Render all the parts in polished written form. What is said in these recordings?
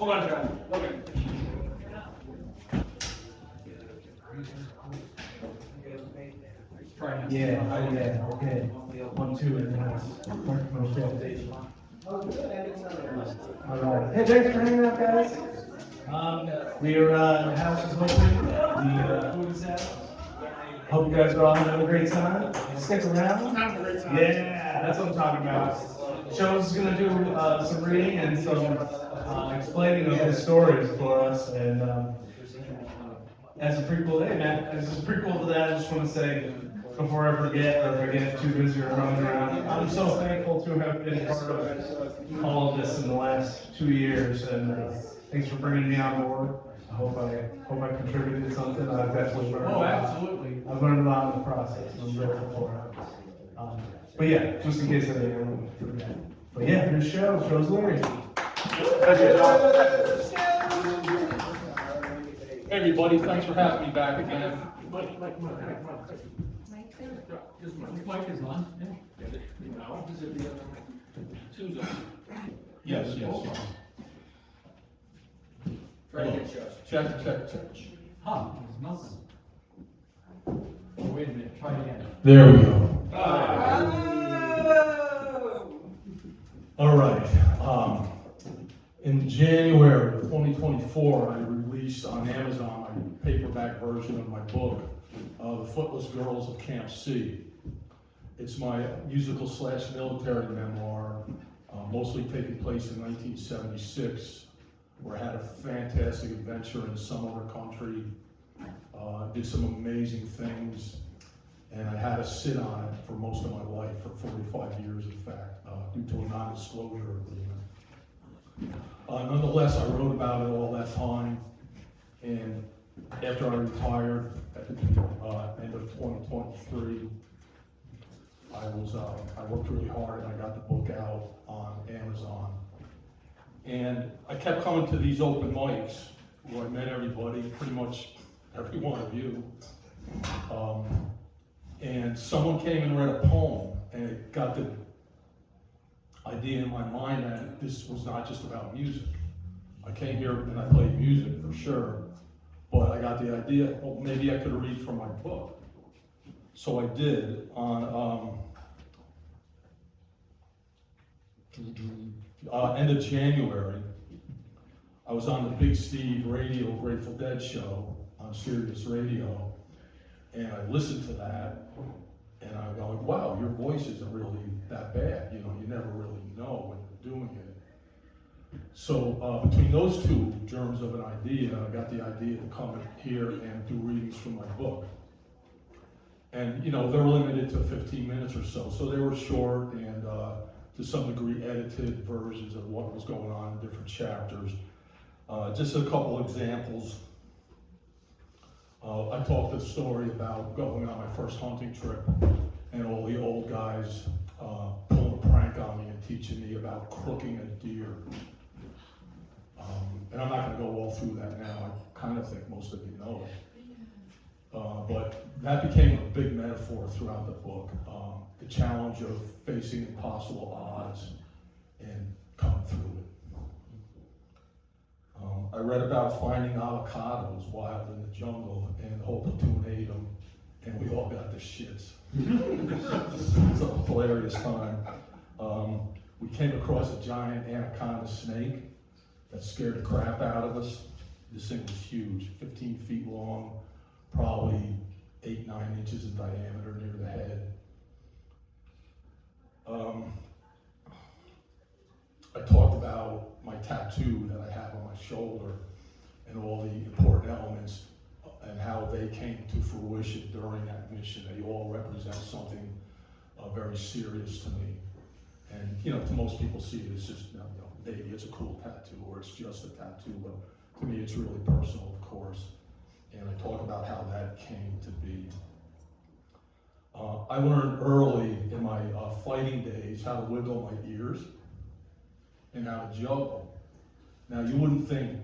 Hold on, John. Okay. Yeah, okay. 1, 2, and then it's all right. Hey, thanks for hanging out, guys. The house is open. The food is out. Hope you guys are all having a great time. Stick around. Yeah, that's what I'm talking about. Show's gonna do some reading and some explaining of his stories for us. And as a prequel, hey man, as a prequel to that, I just want to say, before I forget, or if I get too busy or running around, I'm so thankful to have been part of all of this in the last 2 years. And thanks for bringing me on board. I hope I contributed something. I've definitely learned. Oh, absolutely. I've learned a lot in the process. I'm grateful for it. But yeah, just in case I didn't forget. But yeah, good show. Show's Larry. Hey, everybody, thanks for having me back again. This mic is on. Yes. Try to get check. Huh, there's nothing. Wait a minute, try again. There we go. All right. In January of 2024, I released on Amazon my paperback version of my book, The Footless Girls of Camp C. It's my musical/military memoir, mostly taking place in 1976, where I had a fantastic adventure in some other country, did some amazing things, and I had to sit on it for most of my life, for 45 years in fact, due to a non-disclosure agreement. Nonetheless, I wrote about it all that time, and after I retired at the end of 2023, I worked really hard and I got the book out on Amazon. And I kept coming to these open mics where I met everybody, pretty much every one of you. And someone came and read a poem, and it got the idea in my mind that this was not just about music. I came here and I played music for sure, but I got the idea, well, maybe I could read from my book. So I did on end of January. I was on the Big Steve Radio Grateful Dead show on Sirius Radio, and I listened to that, and I'm going, wow, your voice isn't really that bad. You know, you never really know when you're doing it. So between those two germs of an idea, I got the idea to come here and do readings from my book. And you know, they're limited to 15 minutes or so, so they were short and to some degree edited versions of what was going on in different chapters. Just a couple examples. I talked a story about going on my first hunting trip and all the old guys pulling a prank on me and teaching me about crooking a deer. And I'm not going to go all through that now. I kind of think most of you know it. But that became a big metaphor throughout the book. The challenge of facing impossible odds and coming through it. I read about finding avocados wild in the jungle, and the whole platoon ate them, and we all got the shits. It's a hilarious time. We came across a giant anaconda snake that scared the crap out of us. This thing was huge, 15 feet long, probably 8-9 inches in diameter near the head. I talked about my tattoo that I have on my shoulder and all the important elements and how they came to fruition during that mission. They all represent something very serious to me. And you know, to most people see it as just, you know, maybe it's a cool tattoo or it's just a tattoo, but to me it's really personal, of course. And I talk about how that came to be. I learned early in my fighting days how to wiggle my ears and how to juggle. Now you wouldn't think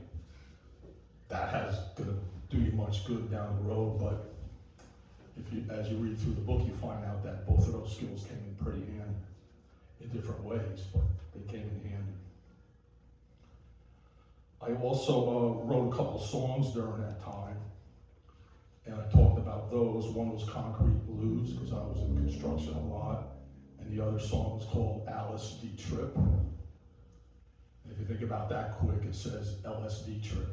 that gonna do you much good down the road, but if you, as you read through the book, you find out that both of those skills came in pretty handy in different ways, but they came in handy. I also wrote a couple songs during that time, and I talked about those. One was Concrete Blues, because I was in construction a lot, and the other song was called LSD Trip. And if you think about that quick, it says LSD Trip.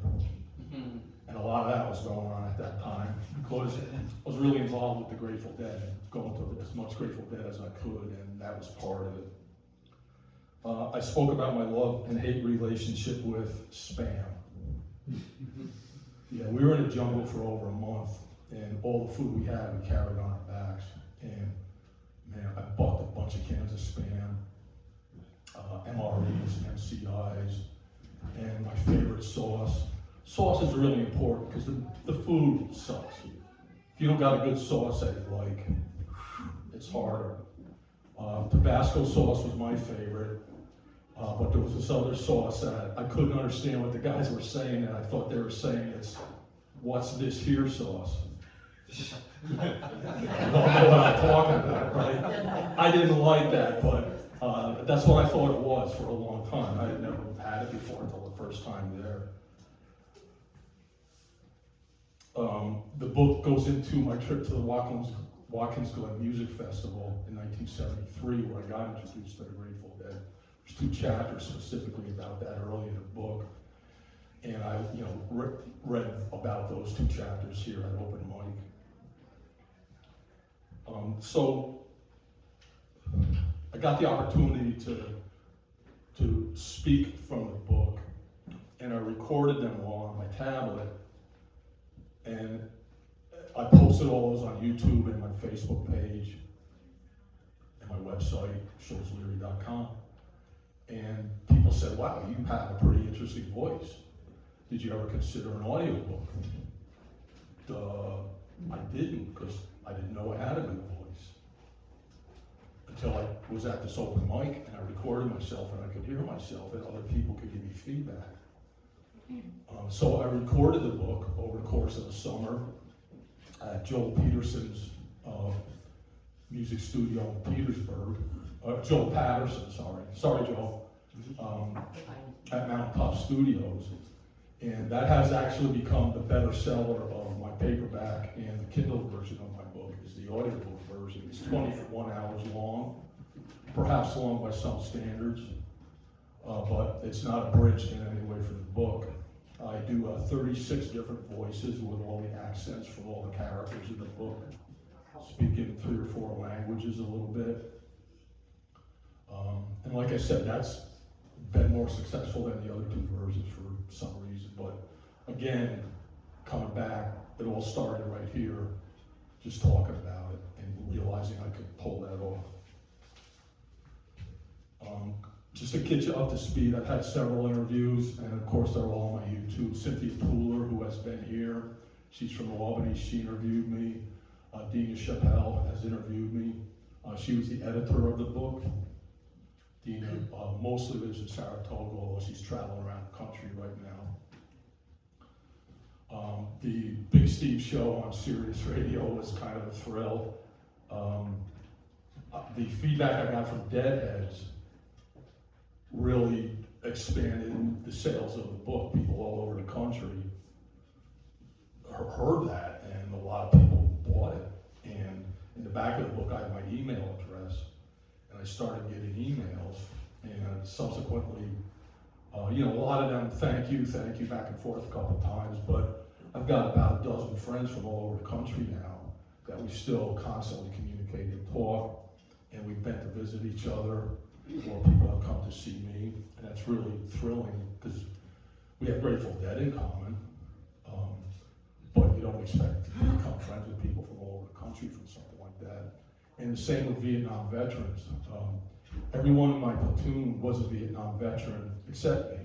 And a lot of that was going on at that time, because I was really involved with the Grateful Dead, going to as much Grateful Dead as I could, and that was part of it. I spoke about my love and hate relationship with Spam. Yeah, we were in the jungle for over a month, and all the food we had, we carried on our backs. And man, I bought a bunch of cans of Spam, MREs, MCIs, and my favorite sauce. Sauce is really important because the food sucks. If you don't got a good sauce that you like, it's harder. Tabasco sauce was my favorite. But there was this other sauce that I couldn't understand what the guys were saying, and I thought they were saying it's, what's this here sauce? I don't know what I'm talking about, right? I didn't like that, but that's what I thought it was for a long time. I had never had it before until the first time there. The book goes into my trip to the Watkins Glen Music Festival in 1973, where I got introduced to the Grateful Dead. There's 2 chapters specifically about that early in the book, and I, read about those 2 chapters here at Open Mic. So I got the opportunity to speak from the book, and I recorded them all on my tablet, and I posted all those on YouTube and my Facebook page and my website, schultzleary.com. And people said, wow, you have a pretty interesting voice. Did you ever consider an audiobook? I didn't, because I didn't know I had a good voice. Until I was at this open mic and I recorded myself and I could hear myself and other people could give me feedback. So I recorded the book over the course of the summer at Joel Peterson's music studio in Petersburg. Joel Patterson, sorry Joel, at Mountaintop Studios. And that has actually become the better seller of my paperback, and the Kindle version of my book is the audiobook version. It's 21 hours long, perhaps long by some standards, but it's not abridged in any way for the book. I do 36 different voices with all the accents for all the characters in the book, speaking 3 or 4 languages a little bit. And like I said, that's been more successful than the other 2 versions for some reason. But again, coming back, it all started right here, just talking about it and realizing I could pull that off. Just to get you up to speed, I've had several interviews, and of course they're all on my YouTube. Cynthia Pooler, who has been here, she's from Albany, she interviewed me. Dina Chappelle has interviewed me. She was the editor of the book. Dina mostly lives in Saratoga, although she's traveling around the country right now. The Big Steve show on Sirius Radio was kind of a thrill. The feedback I got from Deadheads really expanded the sales of the book. People all over the country heard that, and a lot of people bought it. And in the back of the book, I have my email address, and I started getting emails, and subsequently, a lot of them, thank you, back and forth a couple times, but I've got about a dozen friends from all over the country now that we still constantly communicate and talk, and we've been to visit each other, or people have come to see me, and that's really thrilling, because we have Grateful Dead in common, but you don't expect to become friends with people from all over the country from something like that. And the same with Vietnam veterans. Everyone in my platoon was a Vietnam veteran except me.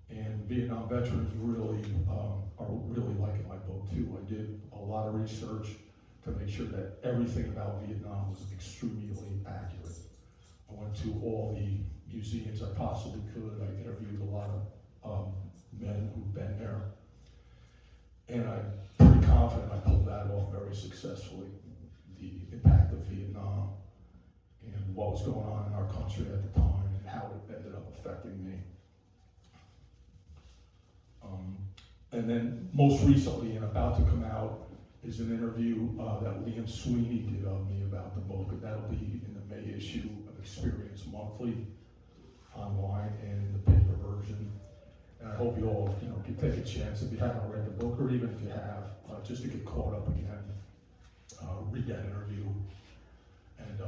And Vietnam veterans really are really liking my book too. I did a lot of research to make sure that everything about Vietnam was extremely accurate. I went to all the museums I possibly could. I interviewed a lot of men who've been there. And I'm pretty confident I pulled that off very successfully. The impact of Vietnam and what was going on in our country at the time and how it ended up affecting me. And then most recently, and about to come out, is an interview that Liam Sweeney did of me about the book. And that'll be in the May issue of Experience Monthly, online and in the paper version. And I hope you all, can take a chance if you haven't read the book, or even if you have, just to get caught up again, read that interview. And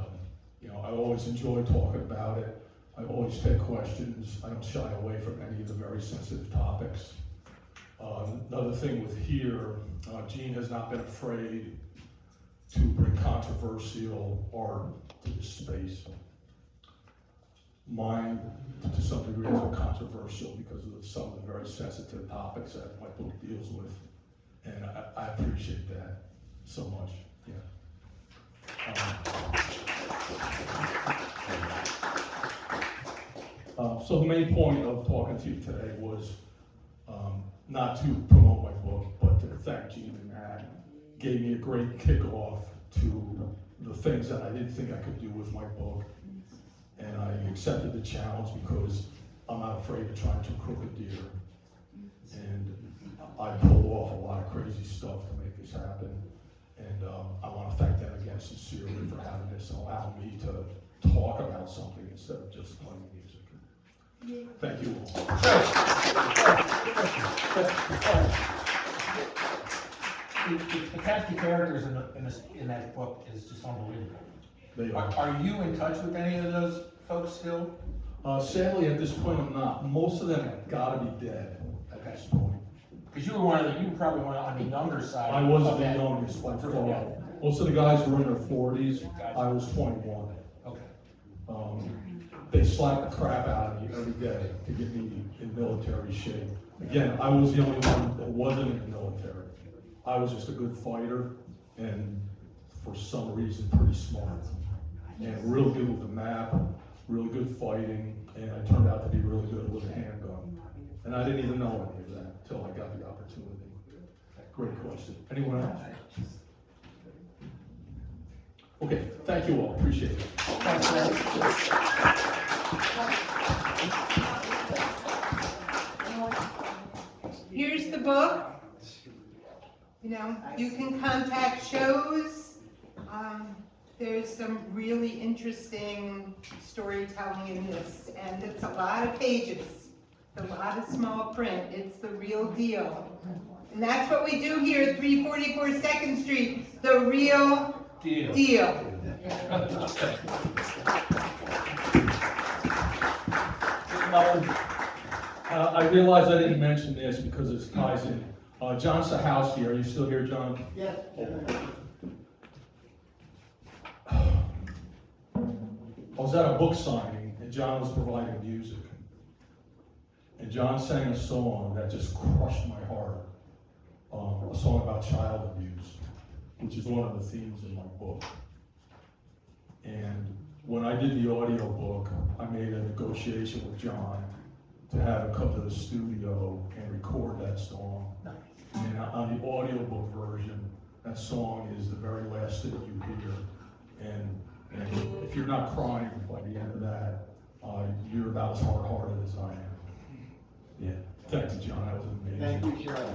I always enjoy talking about it. I always take questions. I don't shy away from any of the very sensitive topics. Another thing with here, Gene has not been afraid to bring controversial art to this space. Mine, to some degree, has been controversial because of some of the very sensitive topics that my book deals with, and I appreciate that so much. So the main point of talking to you today was not to promote my book, but to thank Gene and Matt. Gave me a great kickoff to the things that I didn't think I could do with my book. And I accepted the challenge because I'm not afraid of trying to crook a deer. And I pulled off a lot of crazy stuff to make this happen. And I want to thank them again sincerely for having this and allowing me to talk about something instead of just playing music. Thank you all. The cast of characters in that book is just unbelievable. They are. Are you in touch with any of those folks still? Sadly, at this point, I'm not. Most of them have got to be dead at this point. Because you were probably one on the younger side. I was of the that. youngest by far. Yeah. Most of the guys were in their 40s. I was 21. Okay. They slapped the crap out of me every day to get me in military shape. Again, I was the only one that wasn't in the military. I was just a good fighter and for some reason pretty smart. And real good with the map, really good fighting, and I turned out to be really good with a handgun. And I didn't even know any of that until I got the opportunity. Great question. Anyone else? Okay, thank you all, appreciate it. Here's the book. You can contact shows. There's some really interesting storytelling in this, and it's a lot of pages, a lot of small print. It's the real deal. And that's what we do here at 344 2nd Street, the real deal. I realize I didn't mention this because it ties in. John Sahowski, are you still here, John? Yes. I was at a book signing and John was providing music. And John sang a song that just crushed my heart. A song about child abuse, which is one of the themes in my book. And when I did the audio book, I made a negotiation with John to have him come to the studio and record that song. And on the audiobook version, that song is the very last thing you hear. And if you're not crying by the end of that, you're about as hard-hearted as I am. Yeah, thank you, John, that was amazing. Thank you, Cheryl.